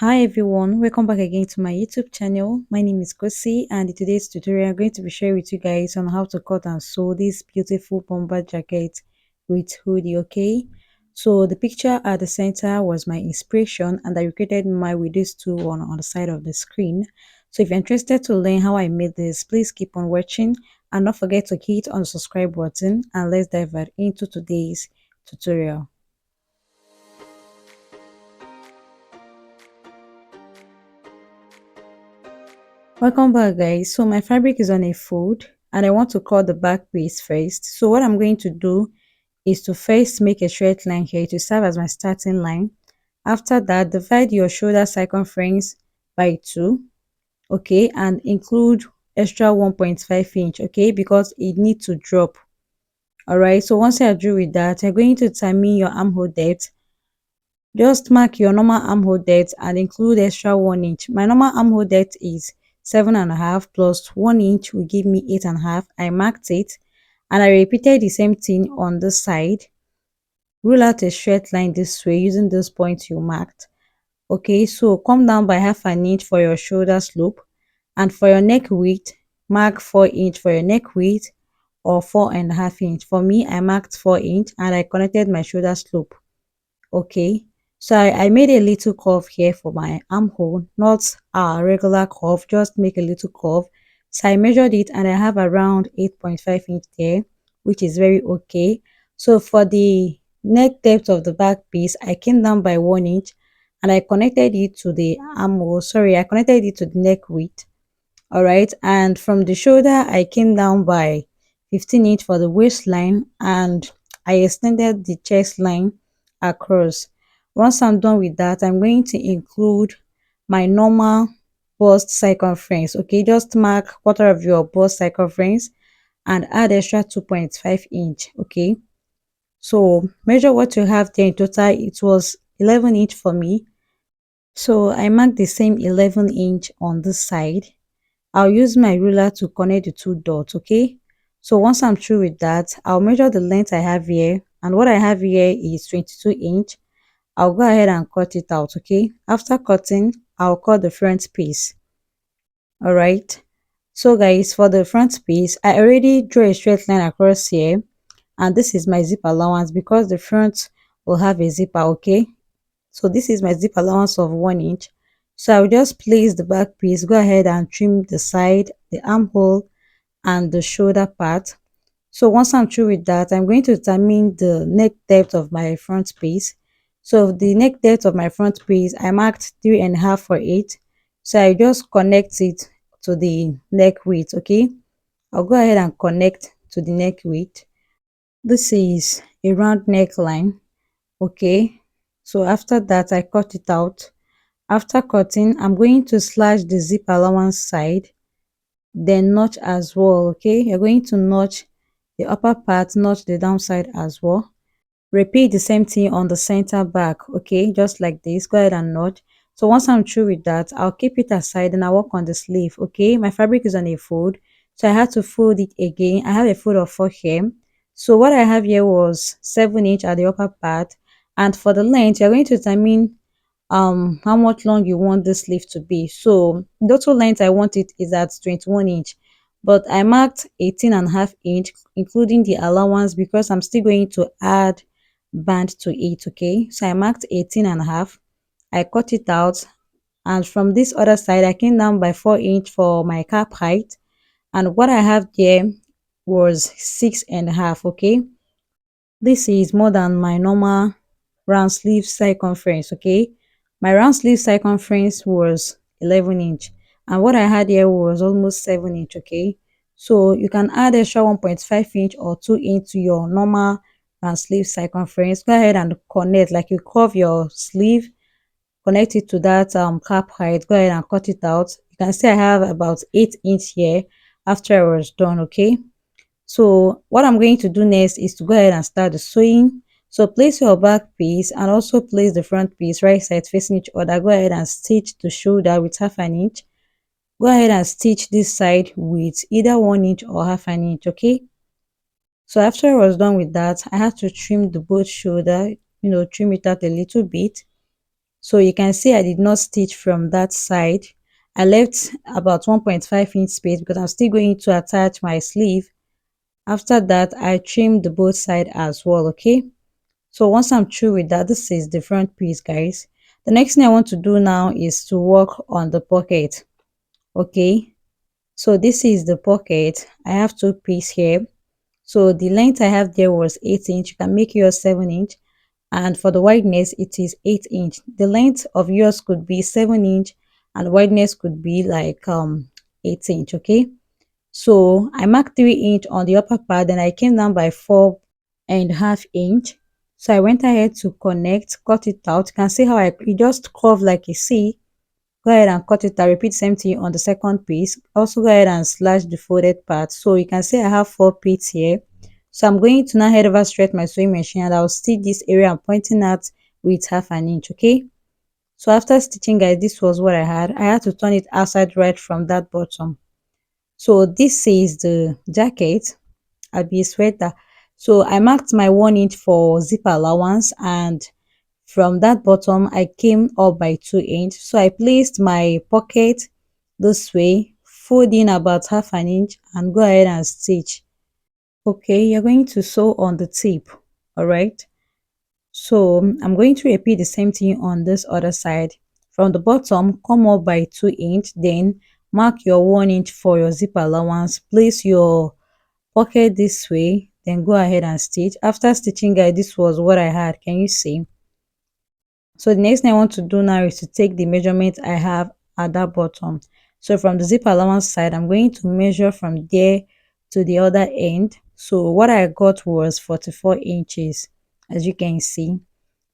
Hi everyone, welcome back again to my YouTube channel. My name is Kosi and in today's tutorial I'm going to be sharing with you guys on how to cut and sew this beautiful bomber jacket with hoodie, okay? So the picture at the center was my inspiration and I recreated mine with these two on the side of the screen. So if you're interested to learn how I made this, please keep on watching and don't forget to hit on the subscribe button and let's dive right into today's tutorial. Welcome back guys. So my fabric is on a fold and I want to cut the back piece first. So what I'm going to do is to first make a straight line here to serve as my starting line. After that, divide your shoulder circumference by 2, okay, and include extra 1.5 inch, okay, because it needs to drop. All right, so once you're through with that, you're going to determine your armhole depth. Just mark your normal armhole depth and include extra 1 inch. My normal armhole depth is 7.5 plus 1 inch will give me 8.5. I marked it and I repeated the same thing on this side. Rule out a straight line this way using those points you marked. Okay, so come down by half an inch for your shoulder slope, and for your neck width, mark 4 inch for your neck width or 4.5 inch. For me, I marked 4 inch and I connected my shoulder slope. Okay, so I made a little curve here for my armhole, not a regular curve, just make a little curve. So I measured it and I have around 8.5 inch there, which is very okay. So for the neck depth of the back piece, I came down by 1 inch and I connected it to the armhole. Sorry, I connected it to the neck width. All right, and from the shoulder I came down by 15 inch for the waistline and I extended the chest line across. Once I'm done with that, I'm going to include my normal bust circumference. Okay, just mark quarter of your bust circumference and add extra 2.5 inch. Okay, so measure what you have there. In total it was 11 inch for me, so I marked the same 11 inch on this side. I'll use my ruler to connect the two dots, okay? So once I'm through with that, I'll measure the length I have here, and what I have here is 22 inch. I'll go ahead and cut it out, okay? After cutting, I'll cut the front piece. All right. So guys, for the front piece, I already drew a straight line across here, and this is my zip allowance because the front will have a zipper, okay? So this is my zip allowance of 1 inch. So I'll just place the back piece, go ahead and trim the side, the armhole and the shoulder part. So once I'm through with that, I'm going to determine the neck depth of my front piece. So the neck depth of my front piece, I marked 3.5 for it. So I just connect it to the neck width, okay? I'll go ahead and connect to the neck width. This is a round neckline, okay? So after that, I cut it out. After cutting, I'm going to slash the zip allowance side, then notch as well, okay? You're going to notch the upper part, notch the downside as well. Repeat the same thing on the center back, okay? Just like this, go ahead and notch. So once I'm through with that, I'll keep it aside and I'll work on the sleeve, okay? My fabric is on a fold, so I had to fold it again. I have a fold of 4 here. So what I have here was 7 inch at the upper part, and for the length, you're going to determine how much long you want this sleeve to be. So the total length I want it is at 21 inch, but I marked 18.5 inch including the allowance because I'm still going to add band to it, okay? So I marked 18.5. I cut it out, and from this other side I came down by 4 inch for my cap height, and what I have there was 6.5, okay? This is more than my normal round sleeve circumference, okay? My round sleeve circumference was 11 inch and what I had here was almost 7 inch, okay? So you can add extra 1.5 inch or 2 inch to your normal round sleeve circumference. Go ahead and connect, like you curve your sleeve, connect it to that cap height. Go ahead and cut it out. You can see I have about 8 inch here after I was done, okay? So what I'm going to do next is to go ahead and start the sewing. So place your back piece and also place the front piece right side facing each other. Go ahead and stitch the shoulder with half an inch. Go ahead and stitch this side with either 1 inch or half an inch, okay? So after I was done with that, I had to trim the both shoulder, trim it out a little bit. So you can see I did not stitch from that side. I left about 1.5 inch space because I'm still going to attach my sleeve. After that, I trimmed the both side as well, okay? So once I'm through with that, this is the front piece, guys. The next thing I want to do now is to work on the pocket, okay? So this is the pocket. I have two pieces here. So the length I have there was 8 inch. You can make yours 7 inch, and for the wideness it is 8 inch. The length of yours could be 7 inch and wideness could be like 8 inch, okay? So I marked 3 inch on the upper part, then I came down by 4.5 inch. So I went ahead to connect, cut it out. You can see how it just curve like you see. Go ahead and cut it out. Repeat the same thing on the second piece. Also go ahead and slash the folded part. So you can see I have 4 pieces here. So I'm going to now head over straight my sewing machine, and I'll stitch this area I'm pointing at with half an inch, okay? So after stitching, guys, this was what I had. I had to turn it outside right from that bottom. So this is the jacket. I'll be a sweater. So I marked my 1 inch for zip allowance, and from that bottom I came up by 2 inch. So I placed my pocket this way, fold in about half an inch, and go ahead and stitch. Okay, you're going to sew on the tip. All right, so I'm going to repeat the same thing on this other side. From the bottom, come up by 2 inch, then mark your 1 inch for your zip allowance. Place your pocket this way, then go ahead and stitch. After stitching, guys, this was what I had. Can you see? So the next thing I want to do now is to take the measurement I have at that bottom. So from the zip allowance side, I'm going to measure from there to the other end. So what I got was 44 inches, as you can see.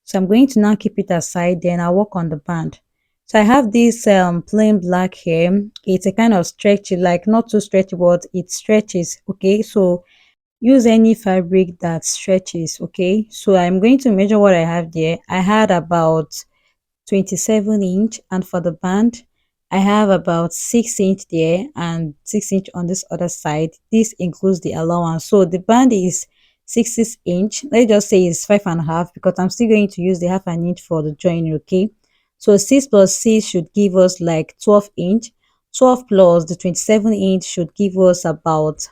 So I'm going to now keep it aside, then I'll work on the band. So I have this plain black here. It's a kind of stretchy, like not too stretchy, but it stretches, okay? So use any fabric that stretches, okay? So I'm going to measure what I have there. I had about 27 inch, and for the band I have about 6 inch there and 6 inch on this other side. This includes the allowance. So the band is 6 inch. Let's just say it's 5.5 because I'm still going to use the half an inch for the joining, okay? So 6 plus 6 should give us like 12 inch. 12 plus the 27 inch should give us about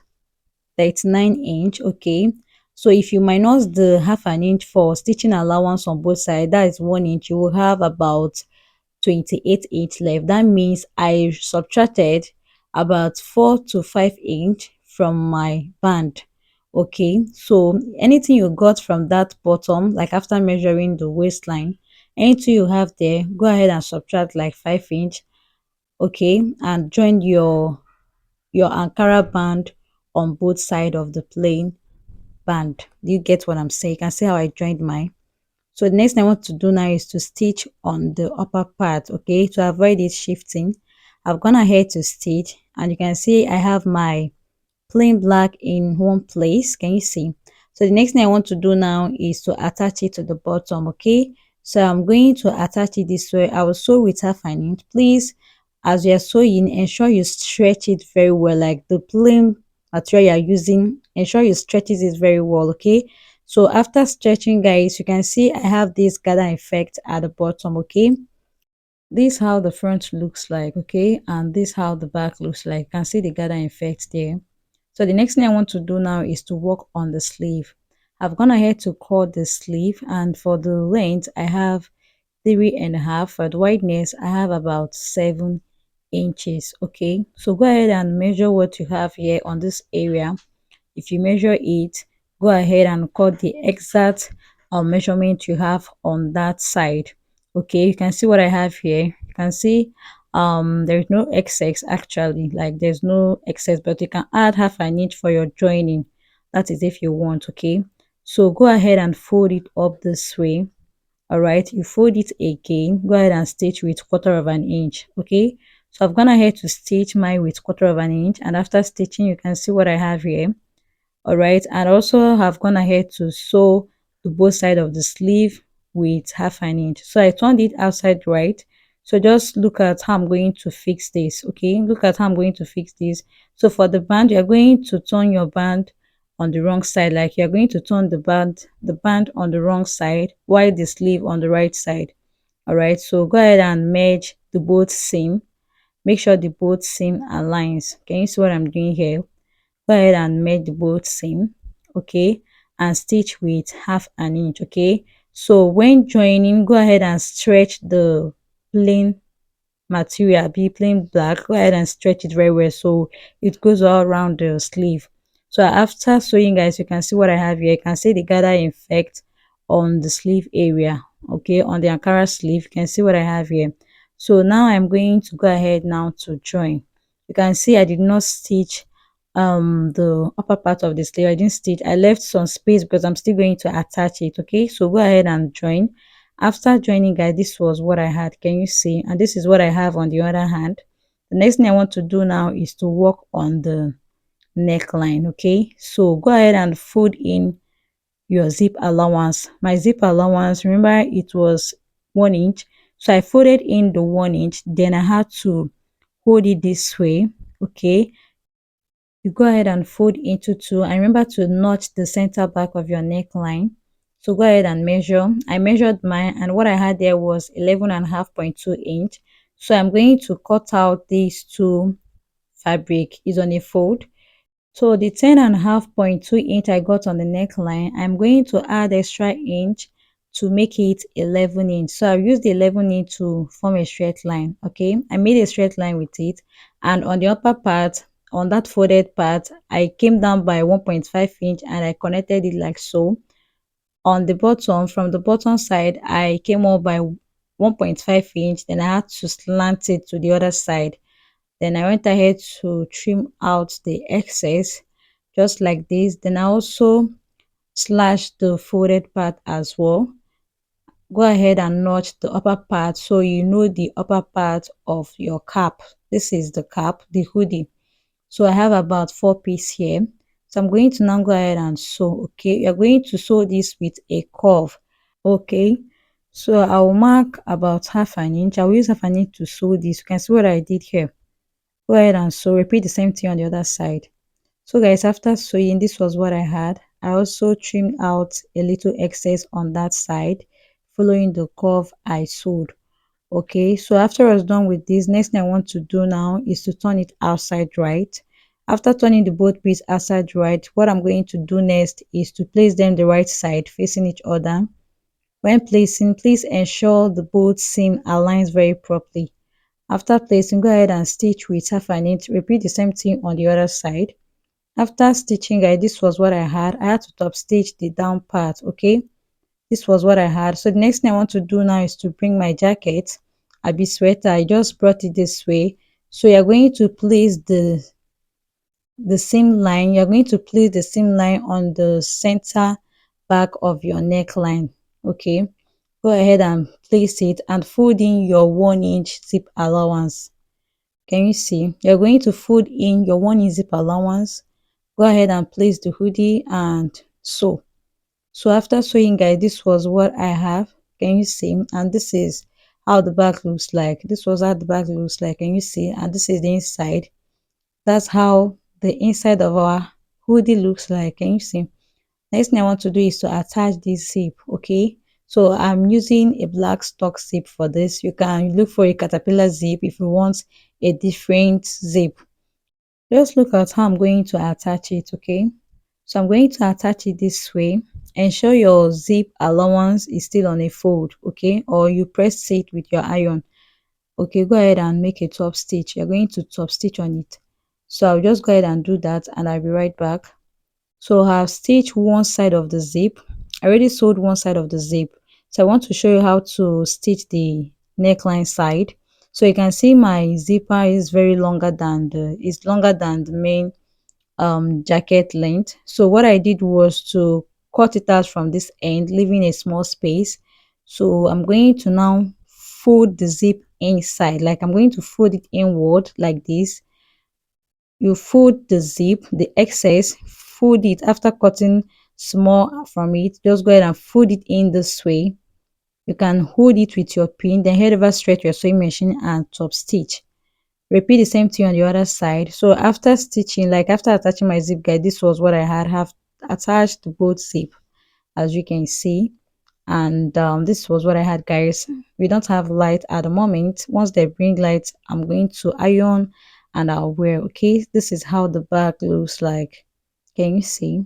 39 inch, okay? So if you minus the half an inch for stitching allowance on both sides, that is 1 inch, you will have about 28 inch left. That means I subtracted about 4 to 5 inch from my band, okay? So anything you got from that bottom, like after measuring the waistline, anything you have there, go ahead and subtract like 5 inch, okay? And join your Ankara band on both sides of the plain band. Do you get what I'm saying? You can see how I joined mine. So the next thing I want to do now is to stitch on the upper part, okay? To avoid it shifting, I've gone ahead to stitch, and you can see I have my plain black in one place. Can you see? So the next thing I want to do now is to attach it to the bottom, okay? So I'm going to attach it this way. I will sew with half an inch. Please, as you are sewing, ensure you stretch it very well, like the plain material you are using, ensure you stretch it very well, okay? So after stretching, guys, you can see I have this gather effect at the bottom, okay? This how the front looks like, okay? And this how the back looks like. You can see the gather effect there. So the next thing I want to do now is to work on the sleeve. I've gone ahead to cut the sleeve, and for the length I have 3.5. For the wideness I have about 7 inches, okay? So go ahead and measure what you have here on this area. If you measure it, go ahead and cut the exact measurement you have on that side, okay? You can see what I have here. You can see there's no excess, actually, like there's no excess, but you can add half an inch for your joining. That is if you want, okay? So go ahead and fold it up this way. All right, you fold it again, go ahead and stitch with 1/4 inch, okay? So I've gone ahead to stitch mine with 1/4 inch, and after stitching you can see what I have here. All right, and also have gone ahead to sew the both side of the sleeve with half an inch. So I turned it outside right. So just look at how I'm going to fix this, okay? Look at how I'm going to fix this. So for the band, you're going to turn your band on the wrong side, like you're going to turn the band on the wrong side while the sleeve on the right side. All right, so go ahead and merge the both seam. Make sure the both seam aligns. Can you see what I'm doing here? Go ahead and make the both seam, okay, and stitch with 1/2 inch, okay. So when joining, go ahead and stretch the plain material, be plain black. Go ahead and stretch it very well so it goes all around the sleeve. So after sewing, guys, you can see what I have here. You can see the gather effect on the sleeve area, okay, on the Ankara sleeve. You can see what I have here. So now I'm going to go ahead now to join. You can see I did not stitch the upper part of the sleeve. I didn't stitch. I left some space because I'm still going to attach it, okay. So go ahead and join. After joining, guys, this was what I had. Can you see? And this is what I have on the other hand. The next thing I want to do now is to work on the neckline, okay. So go ahead and fold in your zip allowance. My zip allowance, remember, it was 1 inch, so I folded in the 1 inch, then I had to hold it this way, okay. You go ahead and fold into two, and remember to notch the center back of your neckline. So go ahead and measure. I measured mine, and what I had there was 11.5.2 inch. So I'm going to cut out these two fabric is on a fold. So the 10.5.2 inch I got on the neckline, I'm going to add extra inch to make it 11 inch. So I'll use the 11 inch to form a straight line, okay. I made a straight line with it, and on the upper part, on that folded part, I came down by 1.5 inch and I connected it like so. On the bottom, from the bottom side, I came up by 1.5 inch, then I had to slant it to the other side. Then I went ahead to trim out the excess just like this. Then I also slashed the folded part as well. Go ahead and notch the upper part so you know the upper part of your cap. This is the cap, the hoodie. So I have about 4 pieces here. So I'm going to now go ahead and sew, okay. You're going to sew this with a curve, okay. So I'll mark about 1/2 inch. I'll use 1/2 inch to sew this. You can see what I did here. Go ahead and sew. Repeat the same thing on the other side. So guys, after sewing, this was what I had. I also trimmed out a little excess on that side following the curve I sewed, okay. So after I was done with this, next thing I want to do now is to turn it outside right. After turning the both pieces outside right, what I'm going to do next is to place them the right side facing each other. When placing, please ensure the both seam aligns very properly. After placing, go ahead and stitch with 1/2 inch. Repeat the same thing on the other side. After stitching, guys, this was what I had. I had to top stitch the down part, okay. This was what I had. So the next thing I want to do now is to bring my jacket, a bit sweater. I just brought it this way. So you're going to place the seam line. You're going to place the seam line on the center back of your neckline, okay. Go ahead and place it and fold in your 1 inch zip allowance. Can you see? You're going to fold in your 1 inch zip allowance. Go ahead and place the hoodie and sew. So after sewing, guys, this was what I have. Can you see? And this is how the back looks like. This was how the back looks like. Can you see? And this is the inside. That's how the inside of our hoodie looks like. Can you see? Next thing I want to do is to attach this zip, okay. So I'm using a black stock zip for this. You can look for a caterpillar zip if you want a different zip. Just look at how I'm going to attach it, okay. So I'm going to attach it this way. Ensure your zip allowance is still on a fold, okay, or you press it with your iron, okay. Go ahead and make a top stitch. You're going to top stitch on it. So I'll just go ahead and do that and I'll be right back. So I've stitched one side of the zip. I already sewed one side of the zip. So I want to show you how to stitch the neckline side. So you can see my zipper is very longer than the main jacket length. So what I did was to cut it out from this end, leaving a small space. So I'm going to now fold the zip inside, like I'm going to fold it inward like this. You fold the zip, the excess, fold it after cutting small from it. Just go ahead and fold it in this way. You can hold it with your pin, then head over straight your sewing machine and top stitch. Repeat the same thing on the other side. So after stitching, like after attaching my zip guide, this was what I had. Have attached both zip, as you can see. And this was what I had, guys. We don't have light at the moment. Once they bring light, I'm going to iron and I'll wear. Okay, this is how the bag looks like. Can you see?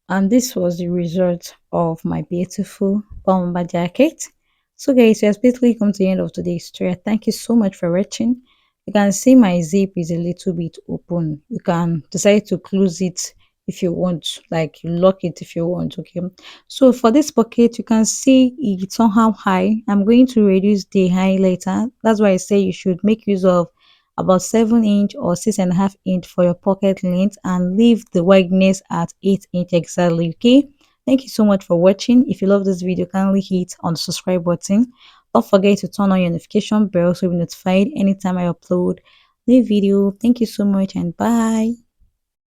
And this was the result of my beautiful bomber jacket. So guys, we have basically come to the end of today's tutorial. Thank you so much for watching. You can see my zip is a little bit open. You can decide to close it if you want, like you lock it if you want. Okay, so for this pocket you can see it's somehow high. I'm going to reduce the high later. That's why I say you should make use of about 7 inch or 6.5 inch for your pocket length and leave the wideness at 8 inch exactly. Okay, thank you so much for watching. If you love this video, kindly hit on the subscribe button. Don't forget to turn on your notification bell so you'll be notified anytime I upload new video. Thank you so much and bye.